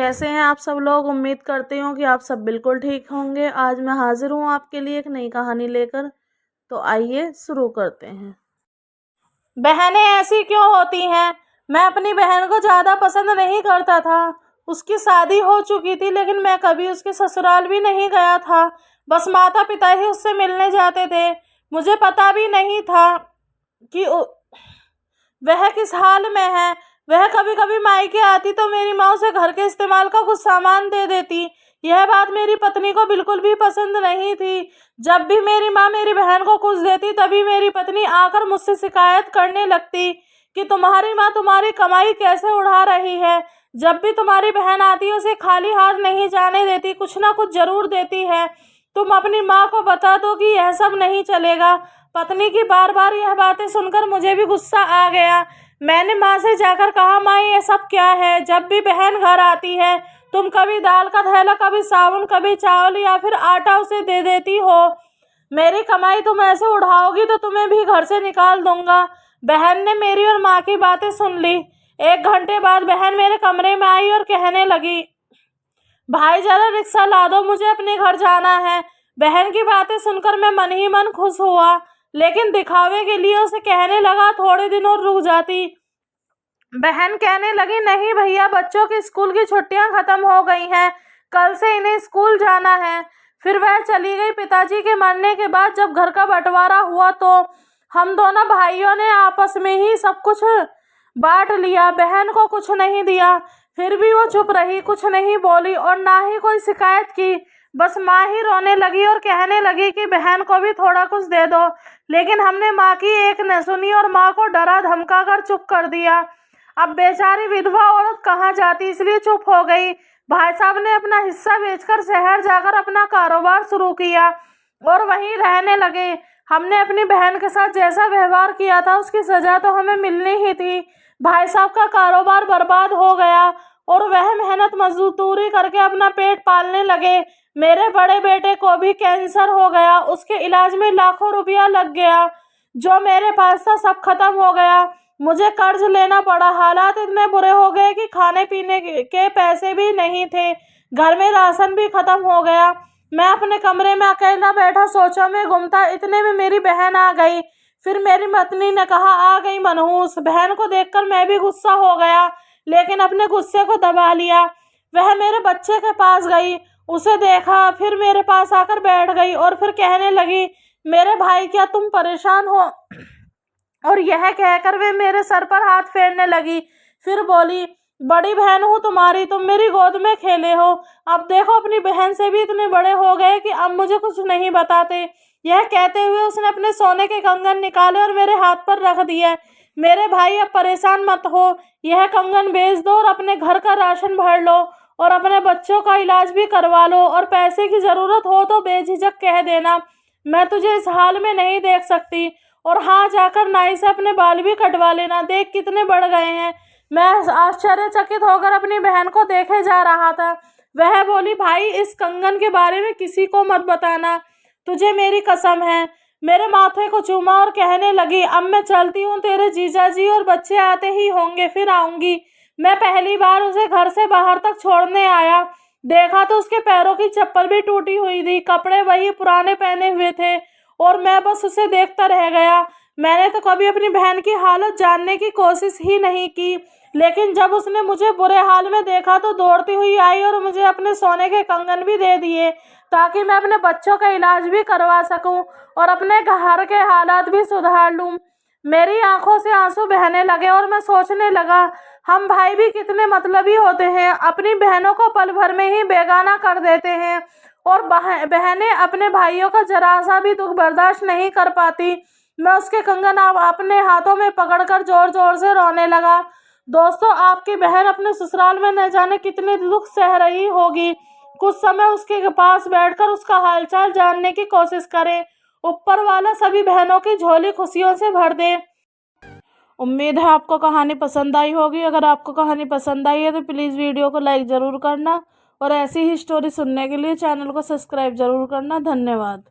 कैसे हैं आप सब लोग। उम्मीद करती हूँ कि आप सब बिल्कुल ठीक होंगे। आज मैं हाजिर हूँ आपके लिए एक नई कहानी लेकर। तो आइए शुरू करते हैं। बहनें ऐसी क्यों होती हैं। मैं अपनी बहन को ज़्यादा पसंद नहीं करता था। उसकी शादी हो चुकी थी, लेकिन मैं कभी उसके ससुराल भी नहीं गया था। बस माता पिता ही उससे मिलने जाते थे। मुझे पता भी नहीं था कि वह किस हाल में है। वह कभी कभी मायके आती तो मेरी माँ उसे घर के इस्तेमाल का कुछ सामान दे देती। यह बात मेरी पत्नी को बिल्कुल भी पसंद नहीं थी। जब भी मेरी माँ मेरी बहन को कुछ देती, तभी मेरी पत्नी आकर मुझसे शिकायत करने लगती कि तुम्हारी माँ तुम्हारी कमाई कैसे उड़ा रही है। जब भी तुम्हारी बहन आती है, उसे खाली हाथ नहीं जाने देती, कुछ ना कुछ जरूर देती है। तुम अपनी माँ को बता दो कि यह सब नहीं चलेगा। पत्नी की बार बार यह बातें सुनकर मुझे भी गुस्सा आ गया। मैंने माँ से जाकर कहा, माँ ये सब क्या है। जब भी बहन घर आती है, तुम कभी दाल का थैला, कभी साबुन, कभी चावल या फिर आटा उसे दे देती हो। मेरी कमाई तुम ऐसे उड़ाओगी तो तुम्हें भी घर से निकाल दूंगा। बहन ने मेरी और माँ की बातें सुन ली। 1 घंटे बाद बहन मेरे कमरे में आई और कहने लगी, भाई जरा रिक्शा ला दो, मुझे अपने घर जाना है। बहन की बातें सुनकर मैं मन ही मन खुश हुआ, लेकिन दिखावे के लिए उसे कहने लगा, थोड़े दिन और रुक जाती। बहन कहने लगी, नहीं भैया, बच्चों की स्कूल की छुट्टियां खत्म हो गई हैं, कल से इन्हें स्कूल जाना है। फिर वह चली गई। पिताजी के मरने के बाद जब घर का बंटवारा हुआ तो हम दोनों भाइयों ने आपस में ही सब कुछ बांट लिया। बहन को कुछ नहीं दिया। फिर भी वो चुप रही, कुछ नहीं बोली और ना ही कोई शिकायत की। बस माँ ही रोने लगी और कहने लगी कि बहन को भी थोड़ा कुछ दे दो। लेकिन हमने माँ की एक न सुनी और माँ को डरा धमका कर चुप कर दिया। अब बेचारी विधवा औरत कहाँ जाती, इसलिए चुप हो गई। भाई साहब ने अपना हिस्सा बेचकर शहर जाकर अपना कारोबार शुरू किया और वहीं रहने लगे। हमने अपनी बहन के साथ जैसा व्यवहार किया था, उसकी सजा तो हमें मिलनी ही थी। भाई साहब का कारोबार बर्बाद हो गया और वह मेहनत मजदूरी करके अपना पेट पालने लगे। मेरे बड़े बेटे को भी कैंसर हो गया। उसके इलाज में लाखों रुपया लग गया। जो मेरे पास था सब खत्म हो गया। मुझे कर्ज लेना पड़ा। हालात इतने बुरे हो गए कि खाने पीने के पैसे भी नहीं थे। घर में राशन भी खत्म हो गया। मैं अपने कमरे में अकेला बैठा सोचों में गुम था। इतने में मेरी बहन आ गई। फिर मेरी पत्नी ने कहा, आ गई मनहूस। बहन को देखकर मैं भी गुस्सा हो गया, लेकिन अपने गुस्से को दबा लिया। वह मेरे बच्चे के पास गई, उसे देखा, फिर मेरे पास आकर बैठ गई और फिर कहने लगी, मेरे भाई क्या तुम परेशान हो। और यह कहकर वे मेरे सर पर हाथ फेरने लगी। फिर बोली, बड़ी बहन हूँ तुम्हारी, तुम मेरी गोद में खेले हो। अब देखो अपनी बहन से भी इतने बड़े हो गए कि अब मुझे कुछ नहीं बताते। यह कहते हुए उसने अपने सोने के कंगन निकाले और मेरे हाथ पर रख दिए। मेरे भाई अब परेशान मत हो, यह कंगन बेच दो और अपने घर का राशन भर लो और अपने बच्चों का इलाज भी करवा लो, और पैसे की जरूरत हो तो बेझिझक कह देना। मैं तुझे इस हाल में नहीं देख सकती। और हाँ, जाकर नाई से अपने बाल भी कटवा लेना, देख कितने बढ़ गए हैं। मैं आश्चर्यचकित होकर अपनी बहन को देखे जा रहा था। वह बोली, भाई इस कंगन के बारे में किसी को मत बताना, तुझे मेरी कसम है। मेरे माथे को चूमा और कहने लगी, अब मैं चलती हूँ, तेरे जीजा जी और बच्चे आते ही होंगे, फिर आऊंगी। मैं पहली बार उसे घर से बाहर तक छोड़ने आया। देखा तो उसके पैरों की चप्पल भी टूटी हुई थी, कपड़े वही पुराने पहने हुए थे और मैं बस उसे देखता रह गया। मैंने तो कभी अपनी बहन की हालत जानने की कोशिश ही नहीं की, लेकिन जब उसने मुझे बुरे हाल में देखा तो दौड़ती हुई आई और मुझे अपने सोने के कंगन भी दे दिए, ताकि मैं अपने बच्चों का इलाज भी करवा सकूं और अपने घर के हालात भी सुधार लूं। मेरी आंखों से आंसू बहने लगे और मैं सोचने लगा, हम भाई भी कितने मतलबी होते हैं, अपनी बहनों को पल भर में ही बेगाना कर देते हैं और बहनें अपने भाइयों का जरा सा भी दुख बर्दाश्त नहीं कर पाती। मैं उसके कंगन अपने हाथों में पकड़कर जोर जोर से रोने लगा। दोस्तों, आपकी बहन अपने ससुराल में न जाने कितने दुख सह रही होगी। कुछ समय उसके पास बैठकर उसका हालचाल जानने की कोशिश करें। ऊपर वाला सभी बहनों की झोली खुशियों से भर दे। उम्मीद है आपको कहानी पसंद आई होगी। अगर आपको कहानी पसंद आई है तो प्लीज़ वीडियो को लाइक ज़रूर करना और ऐसी ही स्टोरी सुनने के लिए चैनल को सब्सक्राइब ज़रूर करना। धन्यवाद।